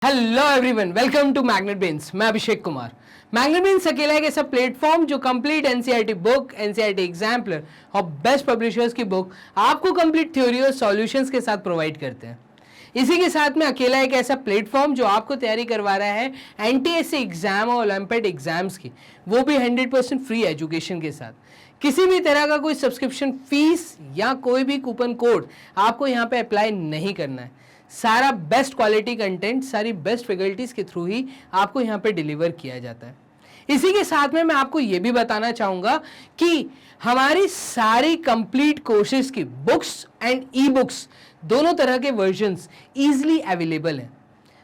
Hello everyone, welcome to Magnet Brains. मैं Abhishek Kumar. Magnet brains अकेला एक ऐसा प्लेटफॉर्म जो complete NCERT book, NCERT exemplar और बेस्ट पब्लिशर्स की बुक आपको कंप्लीट थ्योरी और सॉल्यूशंस के साथ प्रोवाइड करते हैं। इसी के साथ में अकेला एक ऐसा प्लेटफॉर्म जो आपको तैयारी करवा रहा है एनटीएससी एग्जाम और ओलंपियाड एग्जाम्स की, वो भी 100% फ्री एजुकेशन के साथ। किसी भी तरह का कोई सब्सक्रिप्शन फीस या कोई भी कूपन कोड आपको यहाँ पे अप्लाई नहीं करना है। सारा बेस्ट क्वालिटी कंटेंट, सारी बेस्ट फैकल्टीज के थ्रू ही आपको यहाँ पे डिलीवर किया जाता है। इसी के साथ में मैं आपको ये भी बताना चाहूँगा कि हमारी सारी कंप्लीट कोर्सेज की बुक्स एंड ई बुक्स दोनों तरह के वर्जन्स ईजिली अवेलेबल हैं।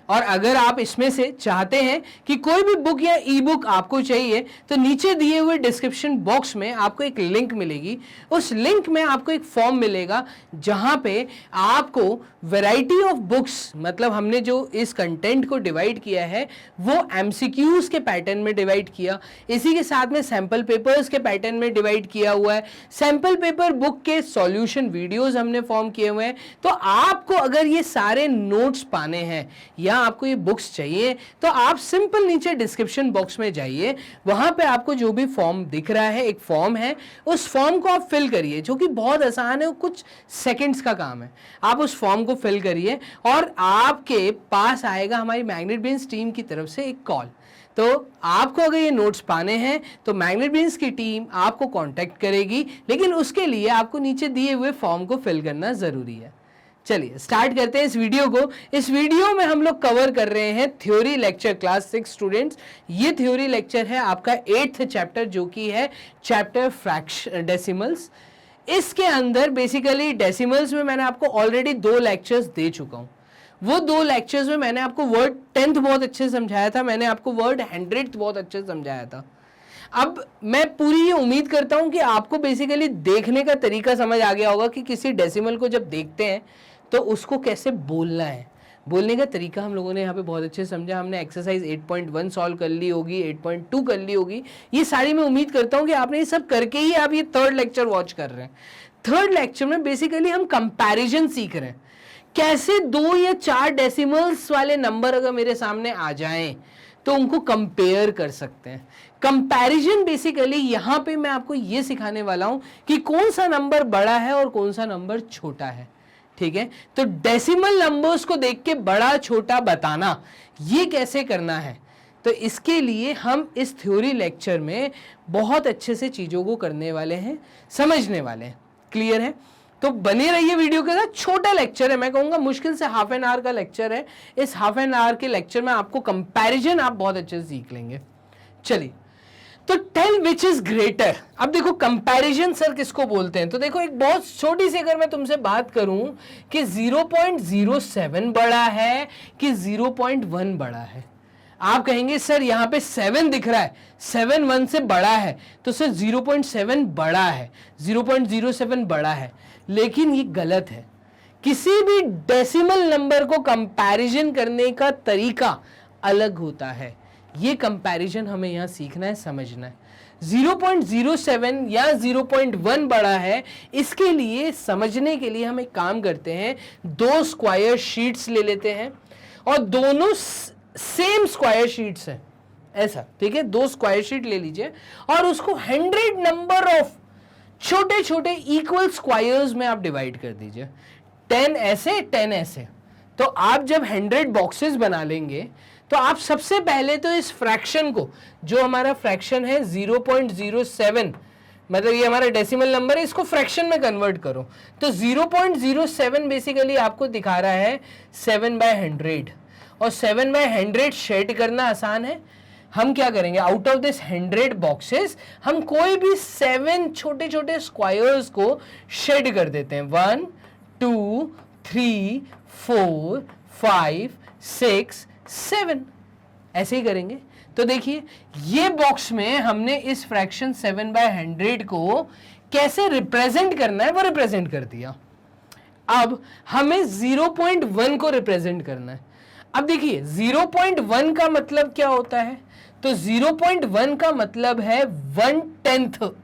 और अगर आप इसमें से चाहते हैं कि कोई भी बुक या ई बुक आपको चाहिए तो नीचे दिए हुए डिस्क्रिप्शन बॉक्स में आपको एक लिंक मिलेगी। उस लिंक में आपको एक फॉर्म मिलेगा जहां पे आपको वैरायटी ऑफ बुक्स, मतलब हमने जो इस कंटेंट को डिवाइड किया है वो एमसीक्यूज के पैटर्न में डिवाइड किया, इसी के साथ में सैंपल पेपर्स के पैटर्न में डिवाइड किया हुआ है। सैंपल पेपर बुक के सॉल्यूशन वीडियोस हमने फॉर्म किए हुए हैं। तो आपको अगर ये सारे नोट्स पाने हैं या आपको ये बुक्स चाहिए तो आप सिंपल नीचे डिस्क्रिप्शन बॉक्स में जाइए, वहां पे आपको जो भी फॉर्म दिख रहा है, एक फॉर्म है, उस फॉर्म को आप फिल करिए, जो कि बहुत आसान है, कुछ सेकंड्स का काम है। आप उस फॉर्म को फिल करिए और आपके पास आएगा हमारी मैग्नेट ब्रेन्स टीम की तरफ से एक कॉल। तो आपको अगर ये नोट्स पाने हैं तो मैग्नेट ब्रेन्स की टीम आपको कांटेक्ट करेगी, लेकिन उसके लिए आपको नीचे दिए हुए फॉर्म को फिल करना जरूरी है। चलिए स्टार्ट करते हैं इस वीडियो को। इस वीडियो में हम लोग कवर कर रहे हैं थ्योरी लेक्चर क्लास 6 स्टूडेंट्स। ये थ्योरी लेक्चर है आपका 8th चैप्टर, जो कि है चैप्टर फ्रैक्शन डेसिमल्स। इसके अंदर बेसिकली डेसिमल्स में मैंने आपको ऑलरेडी 2 लेक्चर्स दे चुका हूं। वो 2 लेक्चर्स में मैंने आपको वर्ड 10th बहुत अच्छे से समझाया था, मैंने आपको वर्ड 100th बहुत अच्छे से समझाया था। अब मैं पूरी ये उम्मीद करता हूं कि आपको बेसिकली देखने का तरीका समझ आ गया होगा कि किसी डेसिमल को जब देखते हैं तो उसको कैसे बोलना है। बोलने का तरीका हम लोगों ने यहाँ पे बहुत अच्छे से समझा। हमने एक्सरसाइज 8.1 सॉल्व कर ली होगी, 8.2 कर ली होगी। ये सारी मैं उम्मीद करता हूँ कि आपने ये सब करके ही आप ये 3rd लेक्चर वॉच कर रहे हैं। 3rd लेक्चर में बेसिकली हम कंपैरिजन सीख रहे हैं। कैसे 2 या 4 डेसिमल्स वाले नंबर अगर मेरे सामने आ जाएं तो उनको कंपेयर कर सकते हैं। कंपैरिजन बेसिकली यहाँ पे मैं आपको ये सिखाने वाला हूँ कि कौन सा नंबर बड़ा है और कौन सा नंबर छोटा है। ठीक है, तो डेसिमल नंबर्स को देख के बड़ा छोटा बताना ये कैसे करना है, तो इसके लिए हम इस थ्योरी लेक्चर में बहुत अच्छे से चीजों को करने वाले हैं, समझने वाले हैं। क्लियर है? तो बने रहिए वीडियो के साथ। छोटा लेक्चर है, मैं कहूंगा मुश्किल से हाफ एन आवर का लेक्चर है। इस हाफ एन आवर के लेक्चर में आपको कंपैरिजन आप बहुत अच्छे से सीख लेंगे। चलिए, तो टेल विच इज ग्रेटर। अब देखो कंपैरिजन सर किसको बोलते हैं, तो देखो एक बहुत छोटी सी अगर मैं तुमसे बात करूं कि 0.07 बड़ा है कि 0.1 बड़ा है, आप कहेंगे सर यहाँ पे 7 दिख रहा है, 7 1 से बड़ा है, तो सर 0.7 बड़ा है, 0.07 बड़ा है। लेकिन ये गलत है। किसी भी डेसिमल नंबर को कंपैरिजन करने का तरीका अलग होता है। ये कंपैरिजन हमें यहां सीखना है, समझना है। 0.07 या 0.1 बड़ा है, इसके लिए समझने के लिए हम एक काम करते हैं, 2 स्क्वायर शीट्स ले लेते हैं और दोनों सेम स्क्वायर शीट्स हैं, ऐसा। ठीक है, 2 स्क्वायर शीट ले लीजिए और उसको 100 नंबर ऑफ छोटे छोटे इक्वल स्क्वायर्स में आप डिवाइड कर दीजिए। 10 ऐसे, 10 ऐसे। तो आप जब 100 बॉक्सेस बना लेंगे तो आप सबसे पहले तो इस फ्रैक्शन को, जो हमारा फ्रैक्शन है 0.07, मतलब ये हमारा डेसिमल नंबर है, इसको फ्रैक्शन में कन्वर्ट करो। तो 0.07 बेसिकली आपको दिखा रहा है 7/100, और 7/100 शेड करना आसान है। हम क्या करेंगे, आउट ऑफ दिस 100 बॉक्सेस हम कोई भी 7 छोटे छोटे स्क्वायर्स को शेड कर देते हैं। 1 2 3 4 5 6 7, ऐसे ही करेंगे। तो देखिए ये बॉक्स में हमने इस फ्रैक्शन 7/100 को कैसे रिप्रेजेंट करना है वो रिप्रेजेंट कर दिया। अब हमें 0.1 को रिप्रेजेंट करना है। अब देखिए 0.1 का मतलब क्या होता है, तो 0.1 का मतलब है 1/10,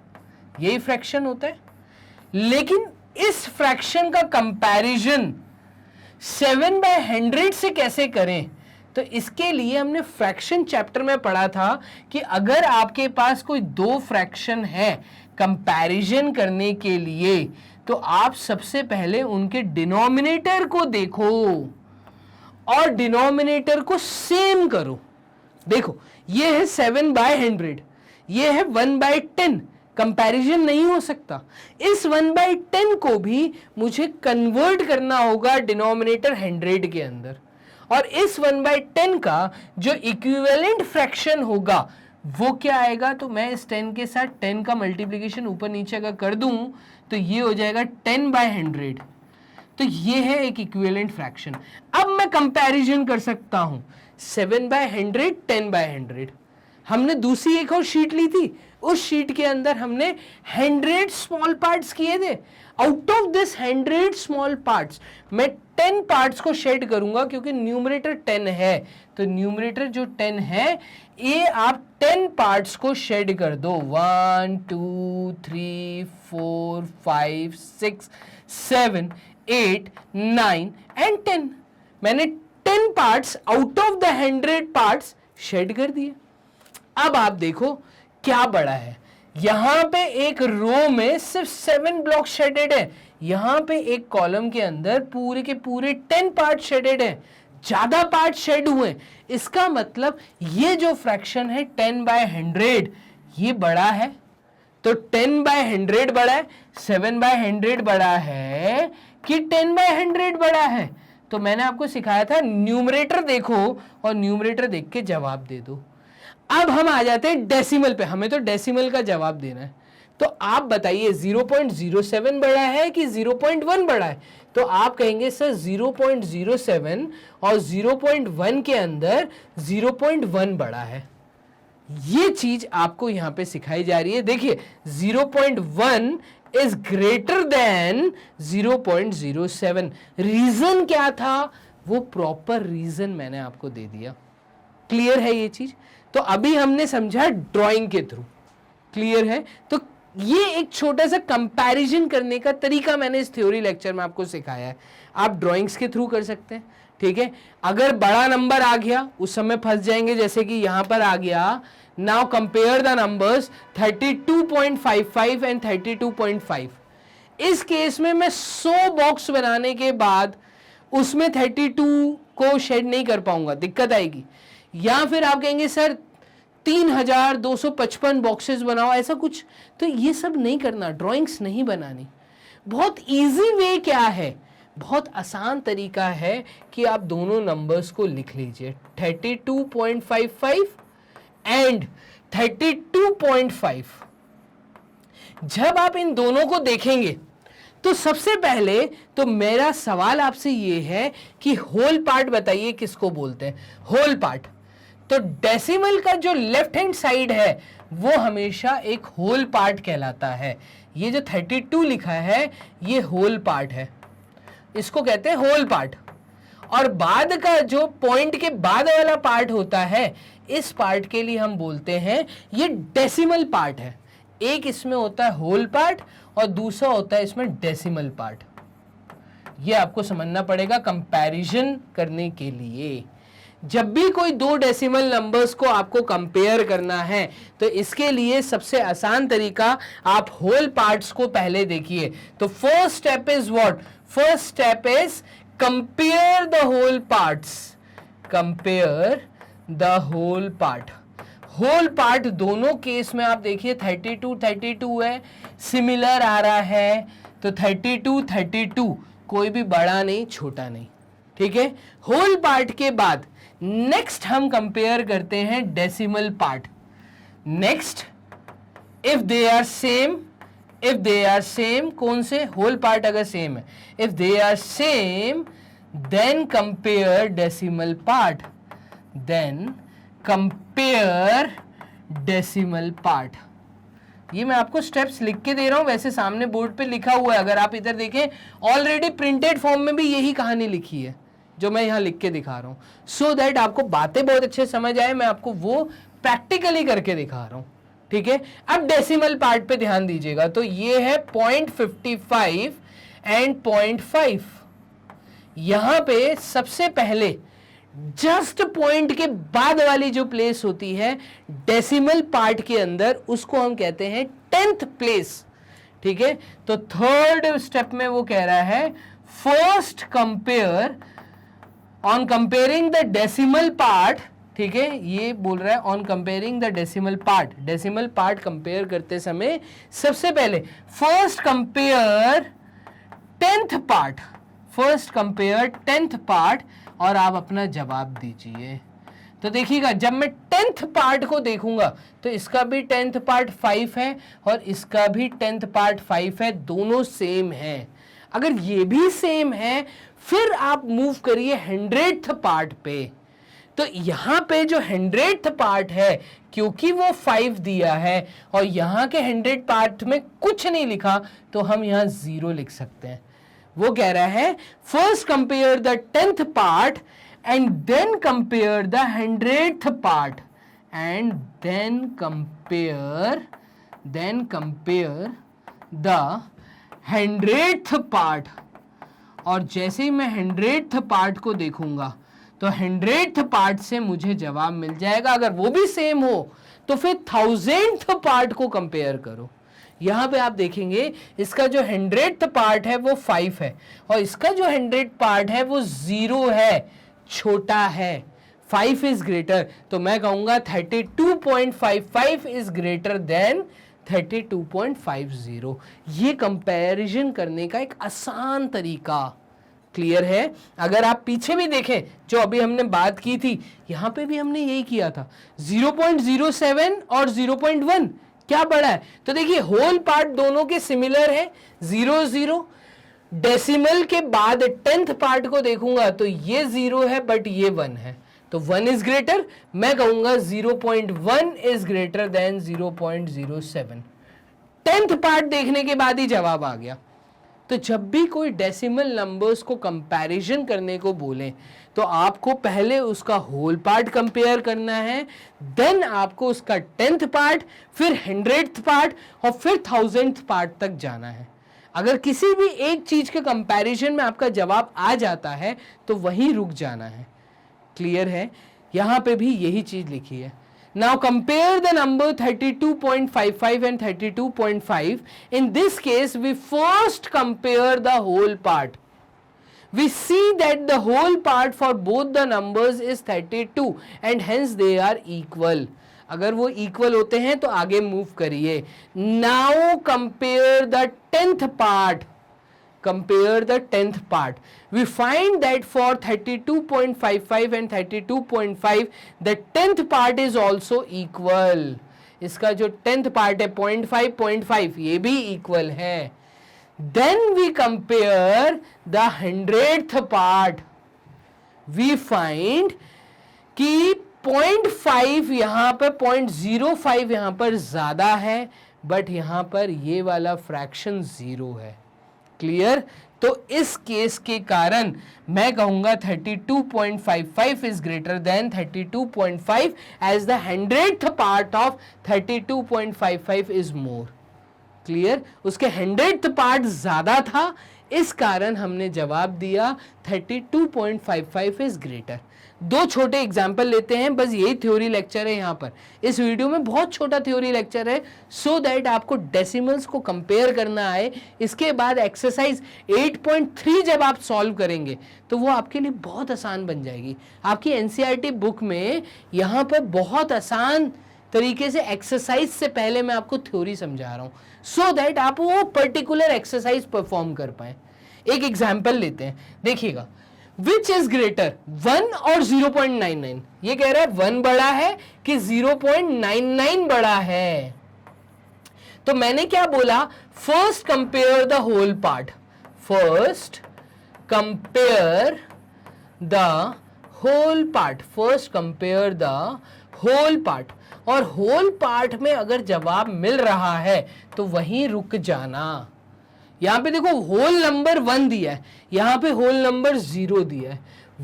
यही फ्रैक्शन होता है। लेकिन इस फ्रैक्शन का कंपैरिजन 7/100 से कैसे करें, तो इसके लिए हमने फ्रैक्शन चैप्टर में पढ़ा था कि अगर आपके पास कोई दो फ्रैक्शन है कंपैरिजन करने के लिए, तो आप सबसे पहले उनके डिनोमिनेटर को देखो और डिनोमिनेटर को सेम करो। देखो ये है 7/100, ये है 1/10, कंपैरिजन नहीं हो सकता। इस 1/10 को भी मुझे कन्वर्ट करना होगा डिनोमिनेटर 100 के अंदर, और इस 1/10 का जो इक्विवेलेंट फ्रैक्शन होगा वो क्या आएगा। तो मैं इस 10 के साथ 10 का मल्टीप्लिकेशन ऊपर नीचे अगर कर दूं तो ये हो जाएगा 10/100। तो ये है एक इक्विवेलेंट फ्रैक्शन। अब मैं कंपैरिजन कर सकता हूं 7/100, 10/100। हमने दूसरी एक और शीट ली थी, उस शीट के अंदर हमने 100 स्मॉल पार्ट्स किए थे। Out of this 100 small parts मैं 10 पार्ट्स को शेड करूंगा, क्योंकि न्यूमरेटर 10 है, तो न्यूमरेटर जो 10 है ये आप 10 पार्ट्स को शेड कर दो। 1 2 3 4 5 6 7 8 9 एंड 10। मैंने 10 parts out of the 100 parts shade कर दिए। अब आप देखो क्या बड़ा है, यहां पे एक रो में सिर्फ 7 ब्लॉक शेडेड है, यहां पे एक कॉलम के अंदर पूरे के पूरे 10 पार्ट शेडेड है, ज्यादा पार्ट शेड हुए। इसका मतलब ये जो फ्रैक्शन है 10/100 ये बड़ा है। तो 10/100 बड़ा है, 7/100 बड़ा है कि 10/100 बड़ा है। तो मैंने आपको सिखाया था न्यूमरेटर देखो और न्यूमरेटर देख के जवाब दे दो। अब हम आ जाते हैं डेसिमल पे, हमें तो डेसिमल का जवाब देना है। तो आप बताइए 0.07 बड़ा है कि 0.1 बड़ा है। तो आप कहेंगे सर 0.07 और 0.1 के अंदर 0.1 बड़ा है। ये चीज आपको यहां पे सिखाई जा रही है। देखिए 0.1 इज ग्रेटर देन 0.07। रीजन क्या था, वो प्रॉपर रीजन मैंने आपको दे दिया। क्लियर है ये चीज। तो अभी हमने समझा ड्राइंग के थ्रू, क्लियर है। तो ये एक छोटा सा कंपैरिजन करने का तरीका मैंने इस थ्योरी लेक्चर में आपको सिखाया है। आप ड्राइंग्स के थ्रू कर सकते हैं, ठीक है। अगर बड़ा नंबर आ गया उस समय फंस जाएंगे, जैसे कि यहां पर आ गया। Now compare the numbers 32.55 and 32.5। इस केस में मैं 100 बॉक्स बनाने के बाद उसमें 32 को शेड नहीं कर पाऊंगा, दिक्कत आएगी। या फिर आप कहेंगे सर 3255 बॉक्सेस बनाओ, ऐसा कुछ। तो ये सब नहीं करना, ड्राइंग्स नहीं बनानी। बहुत इजी वे क्या है, बहुत आसान तरीका है कि आप दोनों नंबर्स को लिख लीजिए, 32.55 एंड 32.5। जब आप इन दोनों को देखेंगे तो सबसे पहले तो मेरा सवाल आपसे ये है कि होल पार्ट बताइए किसको बोलते हैं, होल पार्ट। तो डेसिमल का जो लेफ्ट हैंड साइड है वो हमेशा एक होल पार्ट कहलाता है। ये जो 32 लिखा है ये होल पार्ट है, इसको कहते हैं होल पार्ट। और बाद का जो पॉइंट के बाद वाला पार्ट होता है, इस पार्ट के लिए हम बोलते हैं ये डेसिमल पार्ट है। एक इसमें होता है होल पार्ट और दूसरा होता है इसमें डेसिमल पार्ट। ये आपको समझना पड़ेगा कंपैरिजन करने के लिए। जब भी कोई दो डेसिमल नंबर्स को आपको कंपेयर करना है तो इसके लिए सबसे आसान तरीका, आप होल पार्ट्स को पहले देखिए। तो first step is what, first step is compare the whole parts, compare the whole part. Whole part दोनों केस में आप देखिए 32 है, सिमिलर आ रहा है। तो 32 कोई भी बड़ा नहीं छोटा नहीं, ठीक है। होल पार्ट के बाद नेक्स्ट हम कंपेयर करते हैं decimal part. Next if they are same, if they are same, कौन से, होल पार्ट अगर सेम है, if they are same then compare decimal part, then compare decimal part. ये मैं आपको स्टेप्स लिख के दे रहा हूं, वैसे सामने बोर्ड पे लिखा हुआ है। अगर आप इधर देखें ऑलरेडी प्रिंटेड फॉर्म में भी यही कहानी लिखी है जो मैं यहां लिख के दिखा रहा हूं, सो दैट आपको बातें बहुत अच्छे समझ आए। मैं आपको वो प्रैक्टिकली करके दिखा रहा हूं, ठीक है। अब डेसिमल पार्ट पे ध्यान दीजिएगा। तो ये है 0.55 एंड 0.5। यहां पे सबसे पहले जस्ट पॉइंट के बाद वाली जो प्लेस होती है डेसिमल पार्ट के अंदर, उसको हम कहते हैं 10th प्लेस। ठीक है, तो थर्ड स्टेप में वो कह रहा है first compare on comparing the decimal part. ठीक है, ये बोल रहा है on comparing the decimal part. Decimal part compare करते समय सबसे पहले first compare 10th part, first compare 10th part, और आप अपना जवाब दीजिए। तो देखिएगा, जब मैं 10th पार्ट को देखूंगा तो इसका भी 10th पार्ट 5 है और इसका भी 10th पार्ट 5 है, दोनों सेम है। अगर ये भी सेम है फिर आप मूव करिए 100th पार्ट पे। तो यहां पे जो 100th पार्ट है, क्योंकि वो 5 दिया है और यहां के 100 पार्ट में कुछ नहीं लिखा, तो हम यहां 0 लिख सकते हैं। वो कह रहा है first compare the 10th part and then compare the 100th part, and then compare the 100th part. और जैसे ही मैं 100th पार्ट को देखूंगा तो 100th पार्ट से मुझे जवाब मिल जाएगा। अगर वो भी सेम हो तो फिर 1000th पार्ट को कंपेयर करो। यहां पे आप देखेंगे इसका जो 100th पार्ट है वो 5 है और इसका जो 100 पार्ट है वो 0 है, छोटा है। 5 इज ग्रेटर, तो मैं कहूंगा 32.55 इज ग्रेटर देन 32.50। ये कंपैरिजन करने का एक आसान तरीका। क्लियर है? अगर आप पीछे भी देखें जो अभी हमने बात की थी, यहां पे भी हमने यही किया था। 0.07 और 0.1 क्या बड़ा है? तो देखिए होल पार्ट दोनों के सिमिलर है, 0 0। डेसिमल के बाद 10th पार्ट को देखूंगा तो ये 0 है बट ये 1 है, तो 1 इज ग्रेटर। मैं कहूंगा 0.1 is greater then 0.07। 10th part देखने के बाद ही जवाब आ गया। तो जब भी कोई डेसिमल नंबर्स को कंपैरिजन करने को बोले तो आपको पहले उसका होल पार्ट कंपेयर करना है, देन आपको उसका 10th पार्ट, फिर 100th पार्ट और फिर 1000th पार्ट तक जाना है। अगर किसी भी एक चीज के कंपैरिजन में आपका जवाब आ जाता है तो वहीं रुक जाना है। क्लियर है? यहां पे भी यही चीज लिखी है। Now compare the number 32.55 and 32.5. In this case, we first compare the whole part. We see that the whole part for both the numbers is 32 and hence they are equal. अगर वो equal होते हैं तो आगे move करिए। Now compare the 10th part. Compare the 10th part. We find that for 32.55 and 32.5 the 10th part is also equal. इसका जो 10th part है 0.5 ये भी equal है। Then we compare the 100th part. We find कि 0.5 यहाँ पर 0.05 यहाँ पर ज्यादा है बट यहाँ पर ये वाला फ्रैक्शन 0 है। क्लियर? तो इस केस के कारण मैं कहूंगा 32.55 is greater than 32.5 as the 100th part of 32.55 is more. Clear? उसके 100th पार्ट ज्यादा था, इस कारण हमने जवाब दिया 32.55 इज ग्रेटर। दो छोटे एग्जाम्पल लेते हैं, बस यही थ्योरी लेक्चर है यहाँ पर। इस वीडियो में बहुत छोटा थ्योरी लेक्चर है सो दैट आपको डेसिमल्स को कंपेयर करना आए। इसके बाद एक्सरसाइज 8.3 जब आप सॉल्व करेंगे तो वो आपके लिए बहुत आसान बन जाएगी। आपकी एनसीईआरटी बुक में यहाँ पर बहुत आसान तरीके से एक्सरसाइज से पहले मैं आपको थ्योरी समझा रहा हूँ सो दैट आप वो पर्टिकुलर एक्सरसाइज परफॉर्म कर पाए। एक एग्जाम्पल लेते हैं, देखिएगा। Which is greater 1 और 0.99? ये कह रहा है 1 बड़ा है कि 0.99 बड़ा है। तो मैंने क्या बोला? First compare the whole part. First compare the whole part. First compare the whole part. और होल पार्ट में अगर जवाब मिल रहा है तो वहीं रुक जाना। यहां पे देखो होल नंबर 1 दिया है, यहां पे होल नंबर 0 दिया है।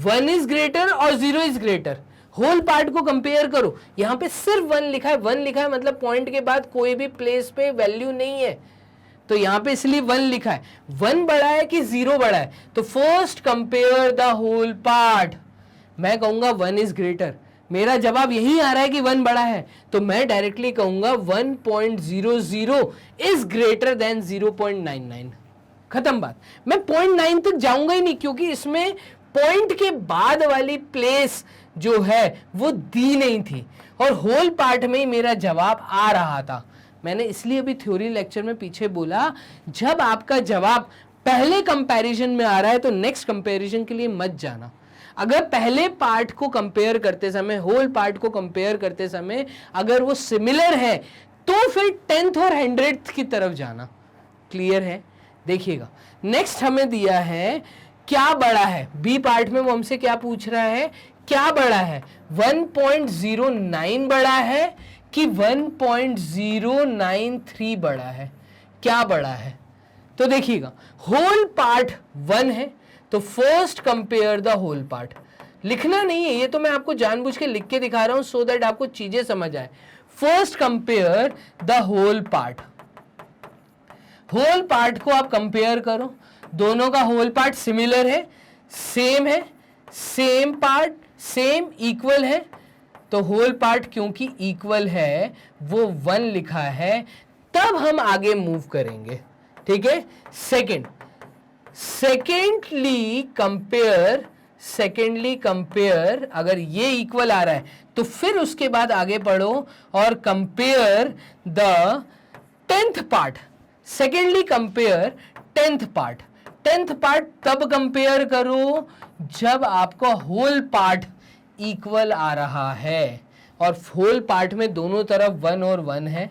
1 इज ग्रेटर और 0 इज ग्रेटर। होल पार्ट को कंपेयर करो, यहां पे सिर्फ 1 लिखा है। 1 लिखा है मतलब पॉइंट के बाद कोई भी प्लेस पे वैल्यू नहीं है, तो यहां पे इसलिए 1 लिखा है। 1 बड़ा है कि 0 बड़ा है? तो first compare the whole part. मैं कहूंगा 1 इज ग्रेटर, मेरा जवाब यही आ रहा है कि 1 बड़ा है, तो मैं डायरेक्टली कहूंगा 1.00 इज ग्रेटर देन 0.99। खत्म बात। मैं 0.9 तक जाऊंगा ही नहीं, क्योंकि इसमें पॉइंट के बाद वाली प्लेस जो है वो दी नहीं थी और होल पार्ट में ही मेरा जवाब आ रहा था। मैंने इसलिए अभी थ्योरी लेक्चर में पीछे बोला, जब आपका जवाब पहले कंपैरिजन में आ रहा है तो नेक्स्ट कंपैरिजन के लिए मत जाना। अगर पहले पार्ट को कंपेयर करते समय, होल पार्ट को कंपेयर करते समय अगर वो सिमिलर है तो फिर 10th और 100th की तरफ जाना। क्लियर है? देखिएगा नेक्स्ट हमें दिया है क्या बड़ा है, बी पार्ट में वो हमसे क्या पूछ रहा है, क्या बड़ा है, 1.09 बड़ा है कि 1.093 बड़ा है, क्या बड़ा है? तो देखिएगा होल पार्ट 1 है, तो first compare the whole part. लिखना नहीं है, ये तो मैं आपको जानबूझ के लिख के दिखा रहा हूं सो दैट आपको चीजें समझ आए। First compare the whole part, whole part को आप कंपेयर करो, दोनों का होल पार्ट सिमिलर है, सेम पार्ट सेम इक्वल है, तो होल पार्ट क्योंकि इक्वल है वो 1 लिखा है, तब हम आगे मूव करेंगे। ठीक है? सेकेंडली कंपेयर, अगर ये इक्वल आ रहा है तो फिर उसके बाद आगे पढ़ो और compare the 10th part. Secondly compare 10th part. 10th part तब कंपेयर करो जब आपका होल पार्ट इक्वल आ रहा है, और होल पार्ट में दोनों तरफ 1 और 1 है।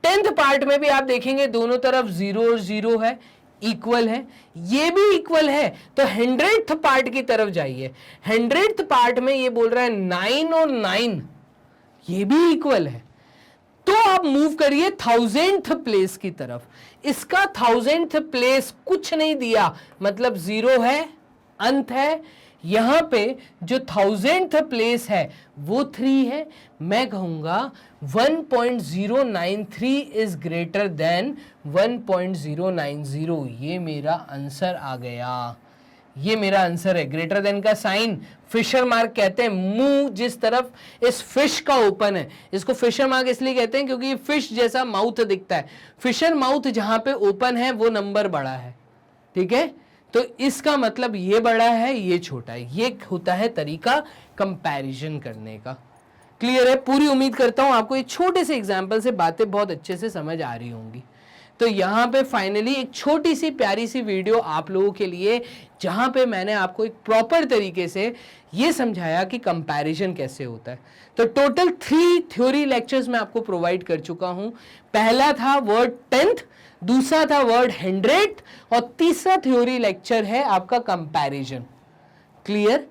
10th पार्ट में भी आप देखेंगे दोनों तरफ 0 और 0 है, इक्वल है, ये भी इक्वल है, तो 100th पार्ट की तरफ जाइए। 100th पार्ट में ये बोल रहा है 9 और 9 ये भी इक्वल है, तो आप मूव करिए 1000th प्लेस की तरफ। इसका 1000th प्लेस कुछ नहीं दिया, मतलब 0 है, अंत है। यहां पे जो 1000th प्लेस है वो 3 है। मैं कहूंगा 1.093 इज ग्रेटर देन 1.090। ये मेरा आंसर आ गया, ये मेरा आंसर है। ग्रेटर देन का साइन फिशर मार्क कहते हैं, मुंह जिस तरफ इस फिश का ओपन है, इसको फिशर मार्क इसलिए कहते हैं क्योंकि ये फिश जैसा माउथ दिखता है। फिशर माउथ जहां पे ओपन है वो नंबर बड़ा है। ठीक है? तो इसका मतलब ये बड़ा है, ये छोटा है। ये होता है तरीका कंपैरिजन करने का। क्लियर है? पूरी उम्मीद करता हूं आपको एक छोटे से एग्जाम्पल से बातें बहुत अच्छे से समझ आ रही होंगी। तो यहाँ पे फाइनली एक छोटी सी प्यारी सी वीडियो आप लोगों के लिए, जहाँ पे मैंने आपको एक प्रॉपर तरीके से ये समझाया कि कंपैरिजन कैसे होता है। तो टोटल 3 थ्योरी लेक्चर्स मैं आपको प्रोवाइड कर चुका हूँ। पहला था वर्ड 10th, दूसरा था वर्ड 100th, और तीसरा थ्योरी लेक्चर है आपका कंपैरिजन। क्लियर?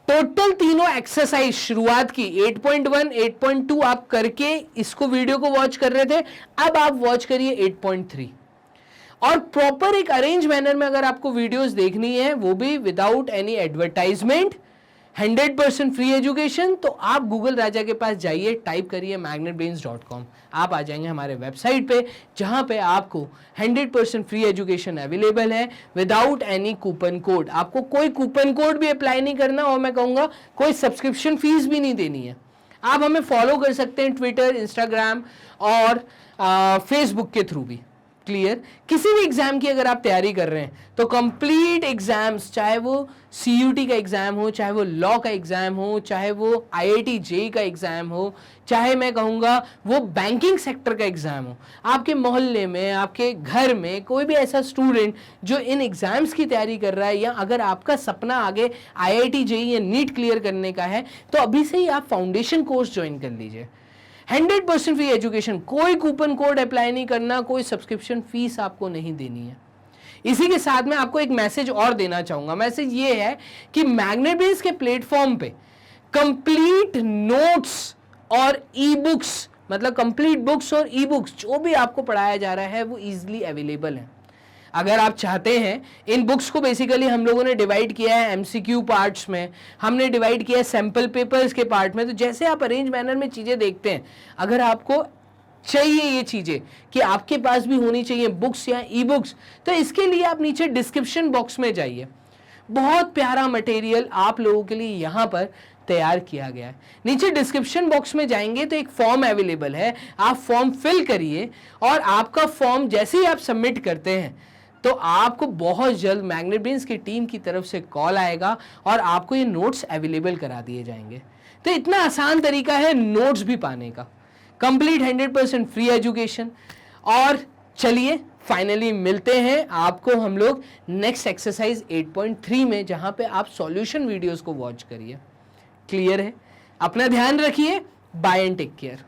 टोटल तीनों एक्सरसाइज शुरुआत की 8.1, 8.2 आप करके इसको वीडियो को वॉच कर रहे थे, अब आप वॉच करिए 8.3। और प्रॉपर एक अरेंज मैनर में अगर आपको वीडियोस देखनी है, वो भी without any advertisement, 100% free education, तो आप गूगल राजा के पास जाइए, टाइप करिए magnetbrains.com, आप आ जाएंगे हमारे वेबसाइट पे, जहां पे आपको 100% फ्री एजुकेशन अवेलेबल है विदाउट एनी कूपन कोड। आपको कोई कूपन कोड भी अप्लाई नहीं करना, और मैं कहूँगा कोई सब्सक्रिप्शन फीस भी नहीं देनी है। आप हमें फॉलो कर सकते हैं ट्विटर, इंस्टाग्राम और फेसबुक के थ्रू भी। क्लियर? किसी भी एग्जाम की अगर आप तैयारी कर रहे हैं तो कंप्लीट एग्जाम्स, चाहे वो CUT का एग्जाम हो, चाहे वो लॉ का एग्जाम हो, चाहे वो IIT JEE का एग्जाम हो, चाहे मैं कहूँगा वो बैंकिंग सेक्टर का एग्जाम हो, आपके मोहल्ले में, आपके घर में कोई भी ऐसा स्टूडेंट जो इन एग्जाम्स की तैयारी कर रहा है, या अगर आपका सपना आगे IIT JEE या नीट क्लियर करने का है, तो अभी से ही आप फाउंडेशन कोर्स ज्वाइन कर लीजिए। 100% फ्री एजुकेशन, कोई कूपन कोड अप्लाई नहीं करना, कोई सब्सक्रिप्शन फीस आपको नहीं देनी है। इसी के साथ में आपको एक मैसेज और देना चाहूंगा। मैसेज ये है कि मैग्नेटब्रेन्स के प्लेटफॉर्म पे कंप्लीट नोट्स और ई बुक्स, मतलब कंप्लीट बुक्स और ई बुक्स जो भी आपको पढ़ाया जा रहा है वो इजीली अवेलेबल है। अगर आप चाहते हैं, इन बुक्स को बेसिकली हम लोगों ने डिवाइड किया है MCQ पार्ट्स में, हमने डिवाइड किया है सैम्पल पेपर्स के पार्ट में। तो जैसे आप अरेंज मैनर में चीज़ें देखते हैं, अगर आपको चाहिए ये चीज़ें कि आपके पास भी होनी चाहिए बुक्स या ई बुक्स, तो इसके लिए आप नीचे डिस्क्रिप्शन बॉक्स में जाइए, बहुत प्यारा मटेरियल आप लोगों के लिए यहाँ पर तैयार किया गया है। नीचे डिस्क्रिप्शन बॉक्स में जाएंगे तो एक फॉर्म अवेलेबल है, आप फॉर्म फिल करिए और आपका फॉर्म जैसे ही आप सबमिट करते हैं तो आपको बहुत जल्द मैग्नेट ब्रेन्स की टीम की तरफ से कॉल आएगा और आपको ये नोट्स अवेलेबल करा दिए जाएंगे। तो इतना आसान तरीका है नोट्स भी पाने का, कंप्लीट 100% फ्री एजुकेशन। और चलिए फाइनली मिलते हैं आपको हम लोग नेक्स्ट एक्सरसाइज 8.3 में, जहां पे आप सॉल्यूशन वीडियोस को वॉच करिए। क्लियर है? अपना ध्यान रखिए। Bye and take care.